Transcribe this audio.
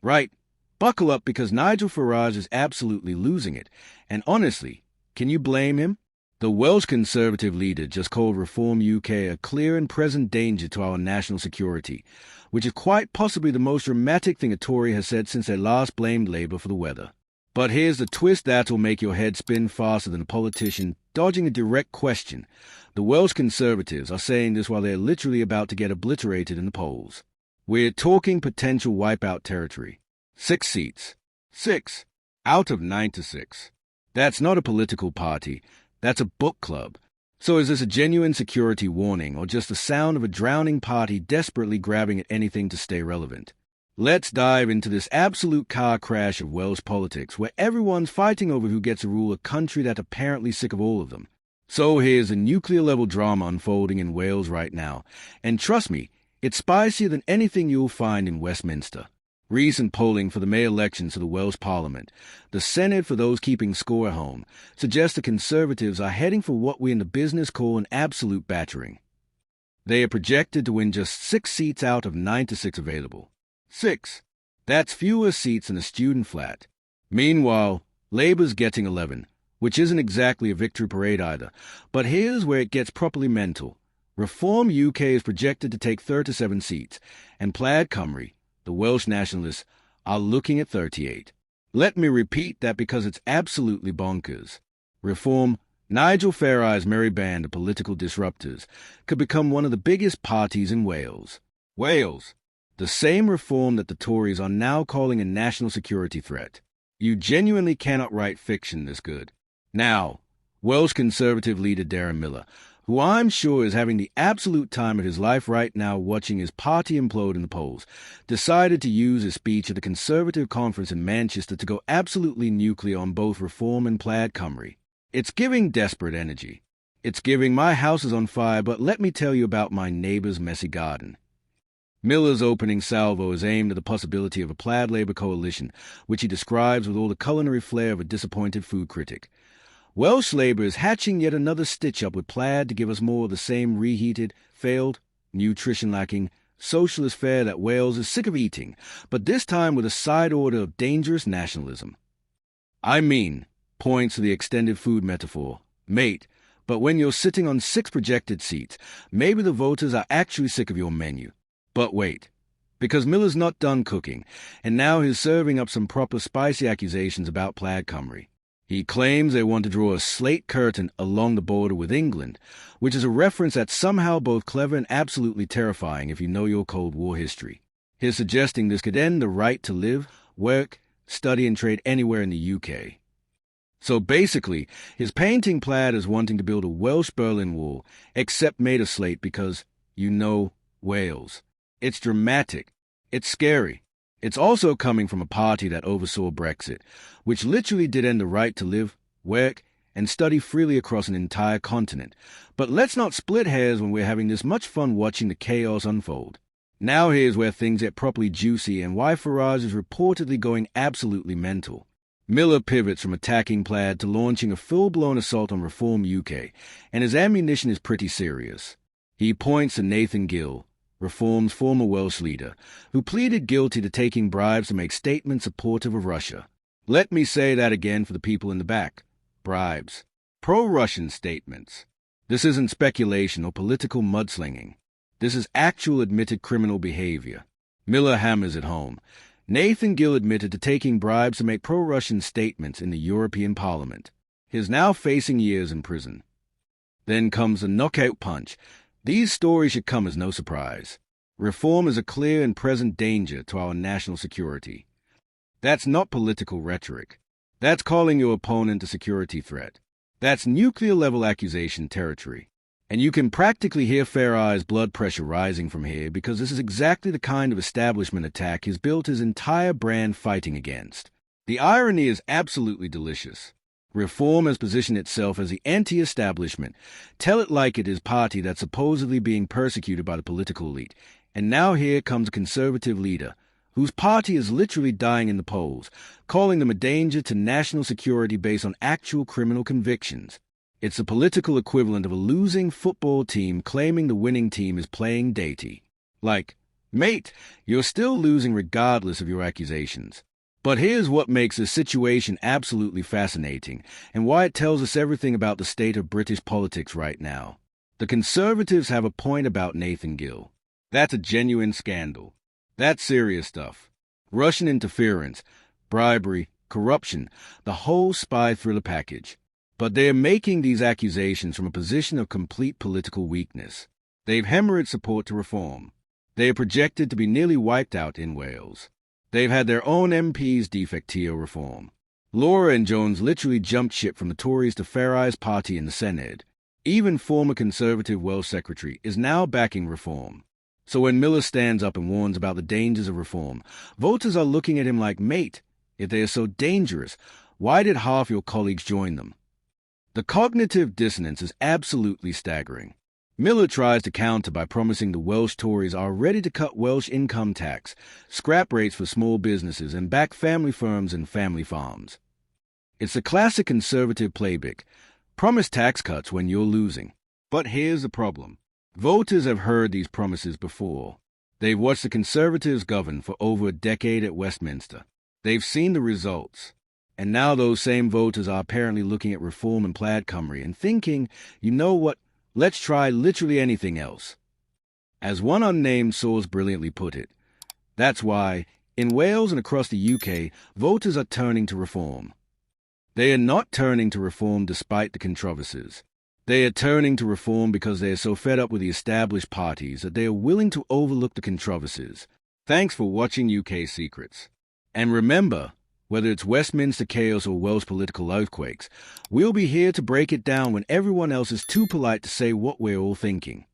Right, buckle up because Nigel Farage is absolutely losing it. And honestly, can you blame him? The Welsh Conservative leader just called Reform UK a clear and present danger to our national security, which is quite possibly the most dramatic thing a Tory has said since they last blamed Labour for the weather. But here's the twist that'll make your head spin faster than a politician dodging a direct question. The Welsh Conservatives are saying this while they're literally about to get obliterated in the polls. We're talking potential wipeout territory. 6 seats. 6 out of 96. That's not a political party. That's a book club. So is this a genuine security warning or just the sound of a drowning party desperately grabbing at anything to stay relevant? Let's dive into this absolute car crash of Welsh politics where everyone's fighting over who gets to rule a country that's apparently sick of all of them. So here's a nuclear-level drama unfolding in Wales right now. And trust me, it's spicier than anything you'll find in Westminster. Recent polling for the May elections to the Welsh Parliament, the Senate for those keeping score at home, suggests the Conservatives are heading for what we in the business call an absolute battering. They are projected to win just 6 seats out of 96 available. 6. That's fewer seats than a student flat. Meanwhile, Labour's getting 11, which isn't exactly a victory parade either. But here's where it gets properly mental. Reform UK is projected to take 37 seats, and Plaid Cymru, the Welsh nationalists, are looking at 38. Let me repeat that because it's absolutely bonkers. Reform, Nigel Farage's merry band of political disruptors, could become one of the biggest parties in Wales. Wales, the same Reform that the Tories are now calling a national security threat. You genuinely cannot write fiction this good. Now, Welsh Conservative leader Darren Millar, who I'm sure is having the absolute time of his life right now watching his party implode in the polls, decided to use his speech at a Conservative conference in Manchester to go absolutely nuclear on both Reform and Plaid Cymru. It's giving desperate energy. It's giving my house is on fire, but let me tell you about my neighbour's messy garden. Millar's opening salvo is aimed at the possibility of a Plaid Labour coalition, which he describes with all the culinary flair of a disappointed food critic. Welsh Labour is hatching yet another stitch-up with Plaid to give us more of the same reheated, failed, nutrition-lacking, socialist fare that Wales is sick of eating, but this time with a side order of dangerous nationalism. I mean, points to the extended food metaphor, mate, but when you're sitting on 6 projected seats, maybe the voters are actually sick of your menu. But wait, because Millar's not done cooking, and now he's serving up some proper spicy accusations about Plaid Cymru. He claims they want to draw a slate curtain along the border with England, which is a reference that's somehow both clever and absolutely terrifying if you know your Cold War history. He's suggesting this could end the right to live, work, study and trade anywhere in the UK. So basically, he's painting Plaid as wanting to build a Welsh Berlin Wall, except made of slate because, Wales. It's dramatic. It's scary. It's also coming from a party that oversaw Brexit, which literally did end the right to live, work, and study freely across an entire continent. But let's not split hairs when we're having this much fun watching the chaos unfold. Now here's where things get properly juicy and why Farage is reportedly going absolutely mental. Millar pivots from attacking Plaid to launching a full-blown assault on Reform UK, and his ammunition is pretty serious. He points to Nathan Gill, Reform's former Welsh leader, who pleaded guilty to taking bribes to make statements supportive of Russia. Let me say that again for the people in the back. Bribes. Pro-Russian statements. This isn't speculation or political mudslinging. This is actual admitted criminal behavior. Millar hammers it home. Nathan Gill admitted to taking bribes to make pro-Russian statements in the European Parliament. He is now facing years in prison. Then comes the knockout punch. These stories should come as no surprise. Reform is a clear and present danger to our national security. That's not political rhetoric. That's calling your opponent a security threat. That's nuclear-level accusation territory. And you can practically hear Farage's blood pressure rising from here because this is exactly the kind of establishment attack he's built his entire brand fighting against. The irony is absolutely delicious. Reform has positioned itself as the anti-establishment, tell it like it is party that's supposedly being persecuted by the political elite, and now here comes a Conservative leader, whose party is literally dying in the polls, calling them a danger to national security based on actual criminal convictions. It's the political equivalent of a losing football team claiming the winning team is playing dirty. Like, Mate, you're still losing regardless of your accusations. But here's what makes this situation absolutely fascinating, and why it tells us everything about the state of British politics right now. The Conservatives have a point about Nathan Gill. That's a genuine scandal. That's serious stuff. Russian interference, bribery, corruption, the whole spy thriller package. But they are making these accusations from a position of complete political weakness. They've hemorrhaged support to reform. They are projected to be nearly wiped out in Wales. They've had their own MPs defectio reform. Laura and Jones literally jumped ship from the Tories to Farage's party in the Senedd. Even former Conservative Welsh Secretary is now backing reform. So when Miller stands up and warns about the dangers of reform, voters are looking at him like, mate, if they are so dangerous, why did half your colleagues join them? The cognitive dissonance is absolutely staggering. Miller tries to counter by promising the Welsh Tories are ready to cut Welsh income tax, scrap rates for small businesses, and back family firms and family farms. It's the classic Conservative playbook. Promise tax cuts when you're losing. But here's the problem. Voters have heard these promises before. They've watched the Conservatives govern for over a decade at Westminster. They've seen the results. And now those same voters are apparently looking at reform in Plaid Cymru and thinking, you know what, let's try literally anything else. As one unnamed source brilliantly put it, that's why, in Wales and across the UK, voters are turning to reform. They are not turning to reform despite the controversies. They are turning to reform because they are so fed up with the established parties that they are willing to overlook the controversies. Thanks for watching UK Secrets. And remember, whether it's Westminster chaos or Welsh political earthquakes, we'll be here to break it down when everyone else is too polite to say what we're all thinking.